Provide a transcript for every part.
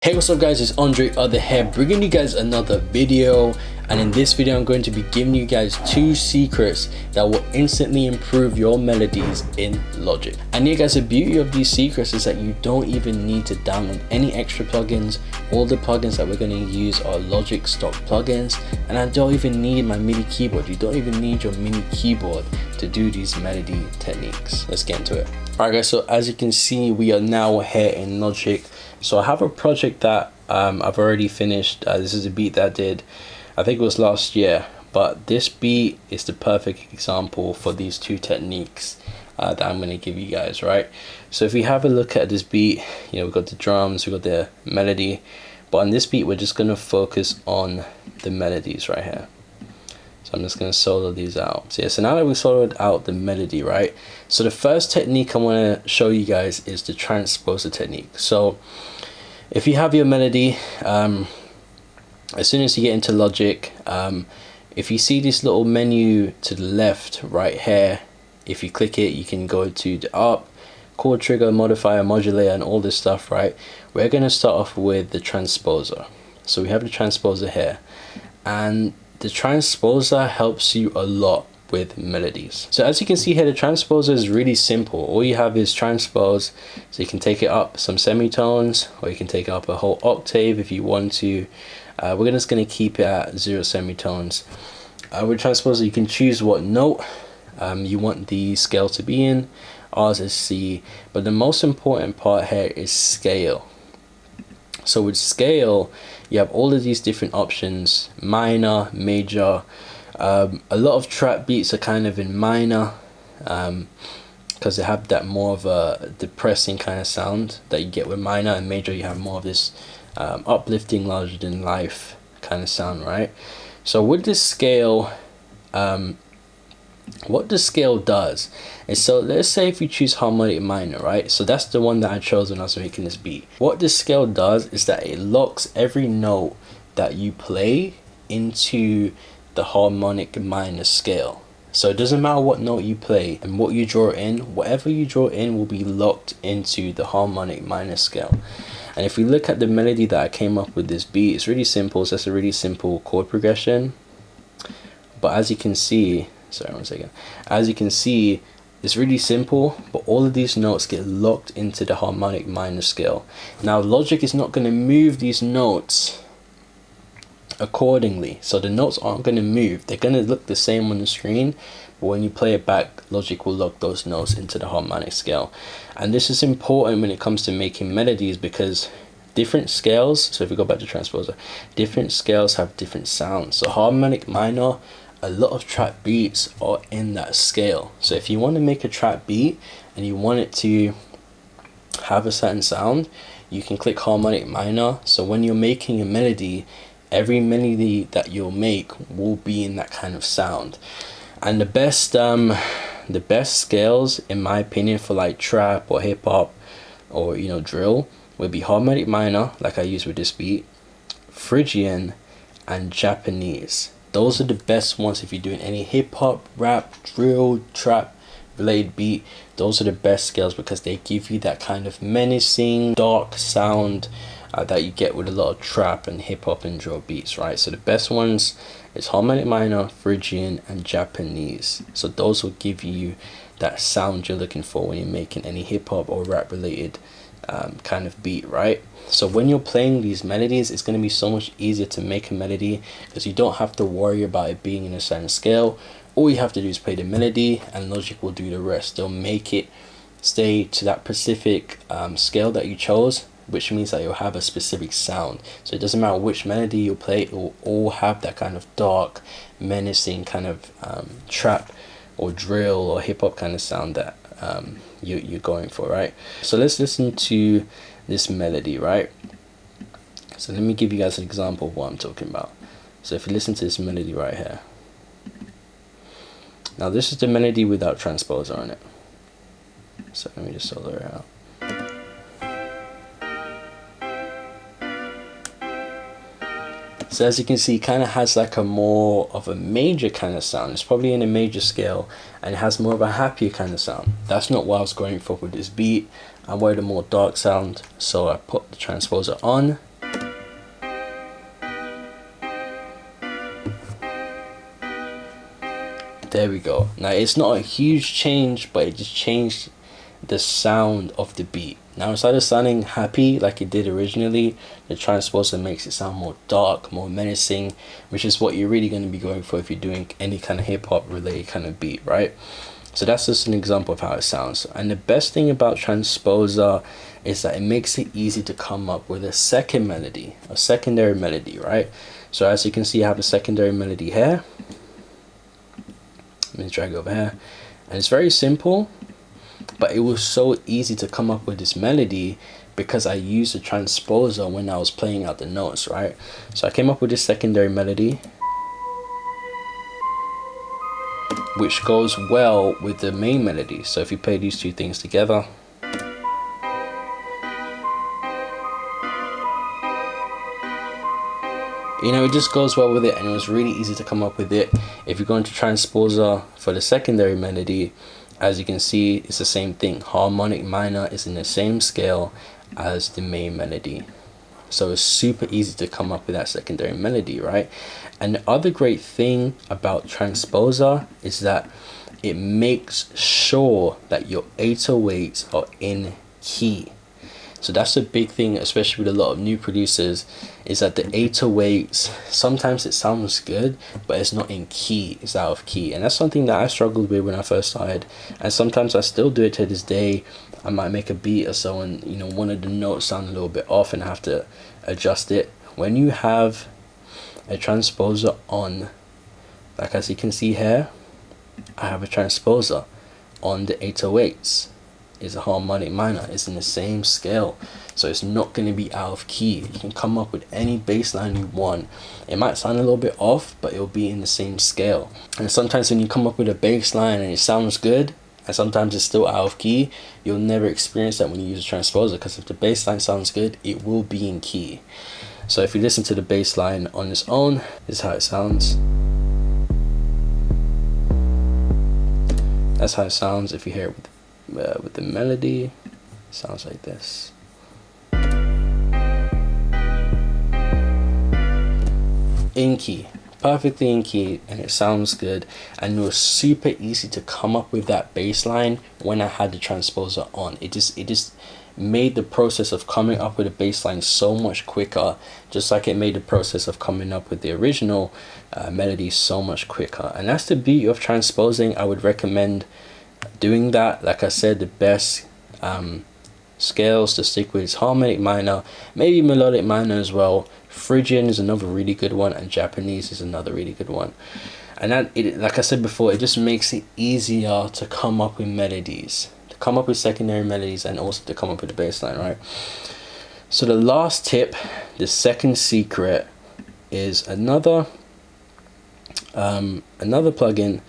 Hey, what's up guys, it's AndreOth here, bringing you guys another video. And in this video I'm going to be giving you guys 2 secrets that will instantly improve your melodies in Logic. And yeah guys, the beauty of these secrets is that you don't even need to download any extra plugins. All the plugins that we're going to use are Logic stock plugins, and I don't even need my MIDI keyboard. You don't even need your MIDI keyboard to do these melody techniques. Let's get into it. Alright guys, so as you can see, we are now here in Logic. So I have a project that I've already finished. This is a beat that I did, I think it was last year, but this beat is the perfect example for these 2 techniques that I'm going to give you guys, right? So if we have a look at this beat, you know, we've got the drums, we've got the melody, but on this beat we're just going to focus on the melodies right here. So I'm just going to solo these out. So yeah, so now that we soloed out the melody, right? So the first technique I want to show you guys is the transposer technique. So if you have your melody, as soon as you get into Logic, if you see this little menu to the left right here, if you click it, you can go to the up, chord trigger, modifier, modulator, and all this stuff, right? We're going to start off with the transposer. So we have the transposer here, and the transposer helps you a lot with melodies. So as you can see here, the transposer is really simple. All you have is transpose, so you can take it up some semitones, or you can take it up a whole octave if you want to. We're just going to keep it at 0 semitones. With transposer, you can choose what note you want the scale to be in. Ours is C, but the most important part here is scale. So with scale, you have all of these different options: minor, major. A lot of trap beats are kind of in minor because they have that more of a depressing kind of sound that you get with minor, and major you have more of this uplifting, larger than life kind of sound, right? So with this scale, what the scale does is, so let's say if you choose harmonic minor, right? So that's the one that I chose when I was making this beat. What this scale does is that it locks every note that you play into the harmonic minor scale. So it doesn't matter what note you play and what you draw in, whatever you draw in will be locked into the harmonic minor scale. And if we look at the melody that I came up with this beat, it's really simple. So it's a really simple chord progression, but as you can see, sorry, one second. As you can see, it's really simple, but all of these notes get locked into the harmonic minor scale. Now Logic is not going to move these notes accordingly, so the notes aren't going to move. They're going to look the same on the screen, but when you play it back, Logic will lock those notes into the harmonic scale. And this is important when it comes to making melodies, because different scales, so if we go back to transposer, different scales have different sounds. So harmonic minor, a lot of trap beats are in that scale. So if you want to make a trap beat and you want it to have a certain sound, you can click harmonic minor. So when you're making a melody, every melody that you'll make will be in that kind of sound. And the best scales, in my opinion, for like trap or hip hop or, you know, drill, would be harmonic minor, like I use with this beat, Phrygian, and Japanese. Those are the best ones if you're doing any hip hop, rap, drill, trap related beat. Those are the best scales because they give you that kind of menacing, dark sound that you get with a lot of trap and hip hop and drill beats, right? So the best ones is harmonic minor, Phrygian, and Japanese. So those will give you that sound you're looking for when you're making any hip hop or rap related kind of beat, right? So when you're playing these melodies, it's going to be so much easier to make a melody because you don't have to worry about it being in a certain scale. All you have to do is play the melody and Logic will do the rest. They'll make it stay to that specific scale that you chose, which means that you'll have a specific sound. So it doesn't matter which melody you play, it will all have that kind of dark, menacing kind of trap or drill or hip hop kind of sound that you're going for, right? So let's listen to this melody, right? So let me give you guys an example of what I'm talking about. So if you listen to this melody right here, now this is the melody without transposer on it. So let me just solo it out. So as you can see, it kind of has like a more of a major kind of sound. It's probably in a major scale and it has more of a happier kind of sound. That's not what I was going for with this beat. I wanted a more dark sound, so I put the transposer on There we go. Now it's not a huge change, but it just changed the sound of the beat. Now instead of sounding happy like it did originally, the transposer makes it sound more dark, more menacing, which is what you're really going to be going for if you're doing any kind of hip-hop related kind of beat, right? So that's just an example of how it sounds. And the best thing about transposer is that it makes it easy to come up with a second melody, a secondary melody, right? So as you can see, I have a secondary melody here. Let me drag over here, and it's very simple, but it was so easy to come up with this melody because I used a transposer when I was playing out the notes, right? So I came up with this secondary melody, which goes well with the main melody. So if you play these two things together, you know, it just goes well with it, and it was really easy to come up with it. If you go into transposer for the secondary melody, as you can see, it's the same thing. Harmonic minor is in the same scale as the main melody. So it's super easy to come up with that secondary melody, right? And the other great thing about transposer is that it makes sure that your 808s are in key. So that's a big thing, especially with a lot of new producers, is that the 808s, sometimes it sounds good, but it's not in key, it's out of key. And that's something that I struggled with when I first started. And sometimes I still do it to this day. I might make a beat or so, and you know, one of the notes sound a little bit off and I have to adjust it. When you have a transposer on, like as you can see here, I have a transposer on the 808s. Is a harmonic minor, it's in the same scale, so it's not going to be out of key. You can come up with any bass line you want. It might sound a little bit off, but it'll be in the same scale. And sometimes when you come up with a bass line and it sounds good, and sometimes it's still out of key, you'll never experience that when you use a transposer, because if the bass line sounds good, it will be in key. So if you listen to the bass line on its own, this is how it sounds. That's how it sounds. If you hear it with the melody, it sounds like this. In key, perfectly in key, and it sounds good. And it was super easy to come up with that bass line when I had the transposer on. It just made the process of coming up with a bass line so much quicker, just like it made the process of coming up with the original melody so much quicker. And that's the beauty of transposing. I would recommend doing that. Like I said, the best scales to stick with is harmonic minor, maybe melodic minor as well. Phrygian is another really good one, and Japanese is another really good one. And that, like I said before, it just makes it easier to come up with melodies, to come up with secondary melodies, and also to come up with a bass line, right? So the last tip, the second secret, is another plugin,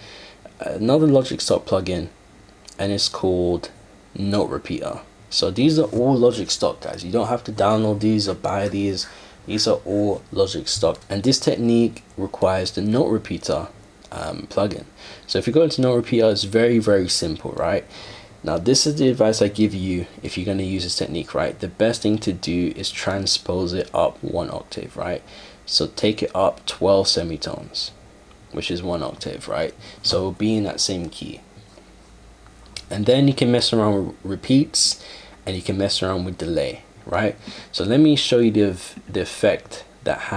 another Logic Stock plugin, and it's called Note Repeater. So these are all Logic Stock, guys. You don't have to download these or buy these. These are all Logic Stock, and this technique requires the Note Repeater plugin. So if you go into Note Repeater, it's very, very simple, right? Now this is the advice I give you if you're going to use this technique, right? The best thing to do is transpose it up 1 octave, right? So take it up 12 semitones, which is 1 octave, right? So it'll be in that same key. And then you can mess around with repeats, and you can mess around with delay, right? So let me show you the effect that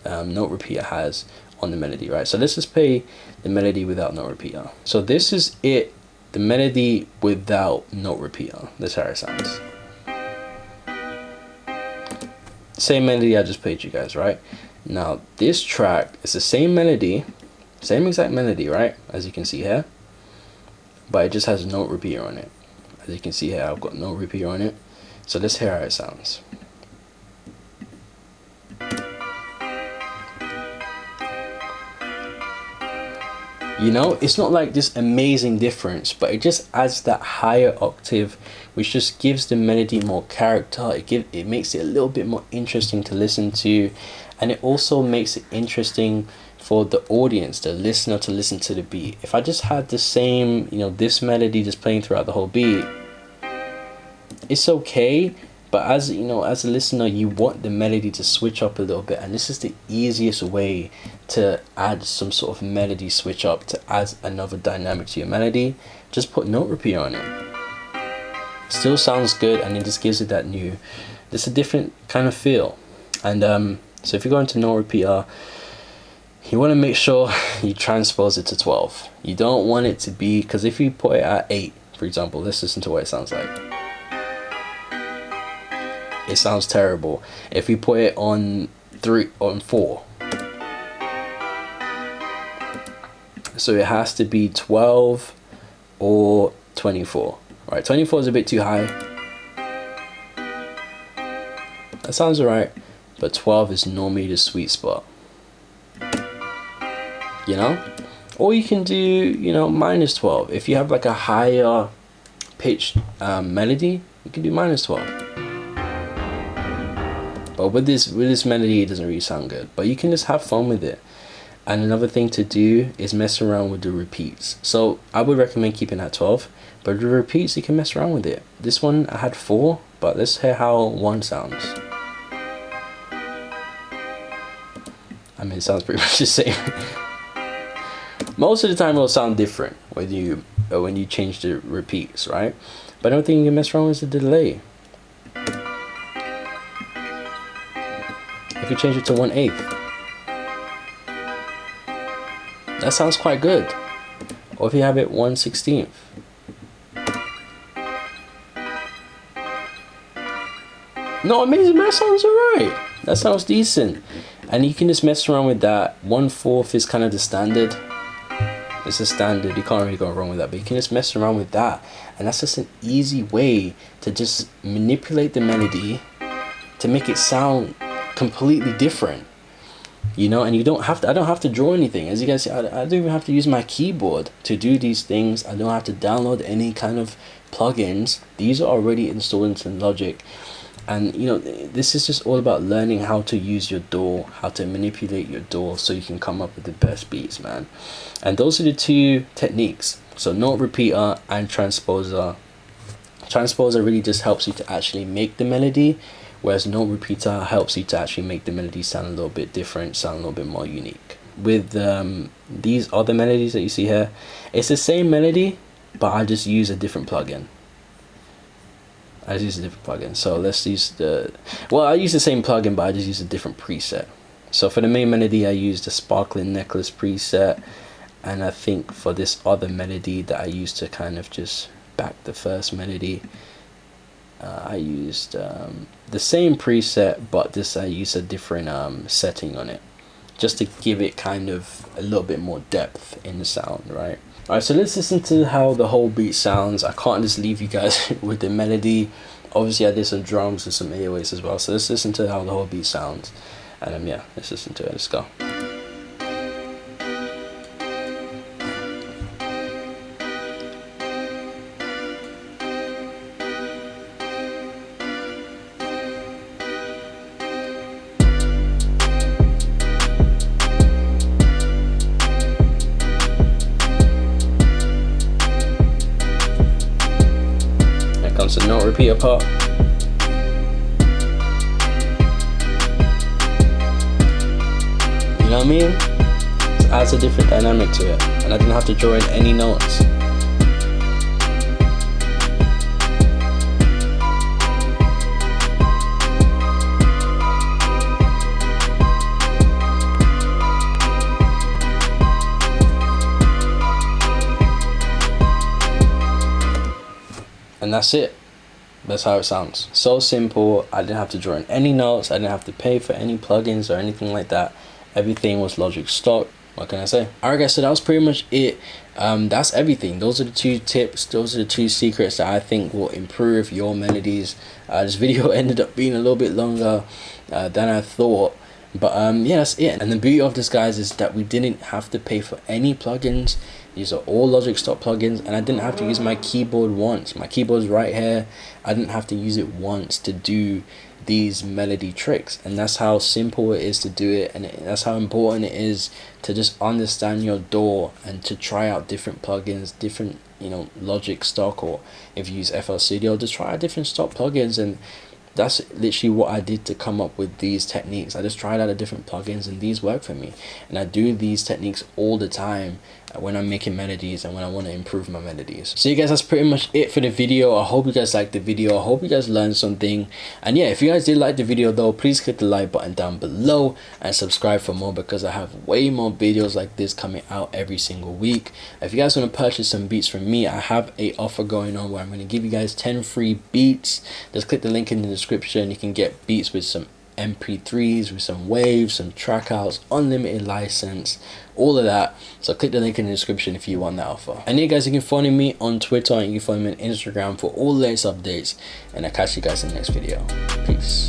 Note Repeater has on the melody, right? So let's just play the melody without Note Repeater. So this is it, the melody without Note Repeater. That's how it sounds. Same melody I just played you guys, right? Now this track is the same melody, same exact melody, right? As you can see here, but it just has a Note Repeater on it. As you can see here, I've got Note Repeater on it. So let's hear how it sounds. You know, it's not like this amazing difference, but it just adds that higher octave, which just gives the melody more character. It makes it a little bit more interesting to listen to, and it also makes it interesting for the audience, the listener, to listen to the beat. If I just had the same, you know, this melody just playing throughout the whole beat, it's okay, But as you know, as a listener, you want the melody to switch up a little bit, and this is the easiest way to add some sort of melody switch up, to add another dynamic to your melody. Just put note repeater on it. Still sounds good, and it just gives it that new, just a different kind of feel. And so if you go into note repeater, you want to make sure you transpose it to 12. You don't want it to be, because if you put it at 8, for example, let's listen to what it sounds like. It sounds terrible. If you put it on 3, on 4, so it has to be 12 or 24. Right, 24 is a bit too high. That sounds alright, but 12 is normally the sweet spot. You know, or you can do, you know, minus 12. If you have like a higher pitched melody, you can do minus 12. But with this melody, it doesn't really sound good. But you can just have fun with it. And another thing to do is mess around with the repeats. So I would recommend keeping that 12, but the repeats, you can mess around with it. This one I had 4, but let's hear how 1 sounds. I mean, it sounds pretty much the same. Most of the time it'll sound different when you change the repeats, right? But another thing you can mess around with is the delay. If you change it to 1/8, that sounds quite good. Or if you have it 1/16. No, amazing, that sounds alright. That sounds decent. And you can just mess around with that. 1/4 is kind of the standard. It's a standard, you can't really go wrong with that, but you can just mess around with that, and that's just an easy way to just manipulate the melody to make it sound completely different, you know. And you don't have to, I don't have to draw anything. As you guys see, I don't even have to use my keyboard to do these things. I don't have to download any kind of plugins. These are already installed into Logic. And you know, this is just all about learning how to use your DAW, how to manipulate your DAW so you can come up with the best beats, man. And those are the 2 techniques. So note repeater and transposer. Transposer really just helps you to actually make the melody, whereas note repeater helps you to actually make the melody sound a little bit different, sound a little bit more unique. With these other melodies that you see here, it's the same melody, but I just use a different plugin. I just use a different plugin. So let's use I use the same plugin, but I just use a different preset. So for the main melody, I used the Sparkling Necklace preset, and I think for this other melody that I used to kind of just back the first melody, I used the same preset, but I used a different setting on it, just to give it kind of a little bit more depth in the sound, right? Alright, so let's listen to how the whole beat sounds. I can't just leave you guys with the melody. Obviously I did some drums and some 808s as well, so let's listen to how the whole beat sounds. And yeah, let's listen to it. Let's go. Comes the note repeater part. You know what I mean? It adds a different dynamic to it, and I didn't have to draw in any notes. And that's it. That's how it sounds. So simple. I didn't have to draw in any notes. I didn't have to pay for any plugins or anything like that. Everything was Logic stock. What can I say? Alright guys, so that was pretty much it. That's everything. Those are the 2 tips. Those are the 2 secrets that I think will improve your melodies. This video ended up being a little bit longer than I thought. But yeah, that's it. And the beauty of this, guys, is that we didn't have to pay for any plugins. These are all Logic stock plugins, and I didn't have to use my keyboard once. My keyboard's right here. I didn't have to use it once to do these melody tricks. And that's how simple it is to do it, and that's how important it is to just understand your DAW and to try out different plugins, different, you know, Logic stock, or if you use FL Studio, just try out different stock plugins and that's literally what I did to come up with these techniques. I just tried out the different plugins and these work for me, and I do these techniques all the time when I'm making melodies and when I want to improve my melodies. So you guys, that's pretty much it for the video. I hope you guys liked the video. I hope you guys learned something. And yeah, if you guys did like the video though, please click the like button down below and subscribe for more, because I have way more videos like this coming out every single week. If you guys want to purchase some beats from me, I have a offer going on where I'm going to give you guys 10 free beats. Just click the link in the description. You can get beats with some MP3s, with some waves, some track outs, unlimited license, all of that. So click the link in the description if you want that offer. And yeah guys, you can follow me on Twitter and you can follow me on Instagram for all the latest updates, and I'll catch you guys in the next video. Peace.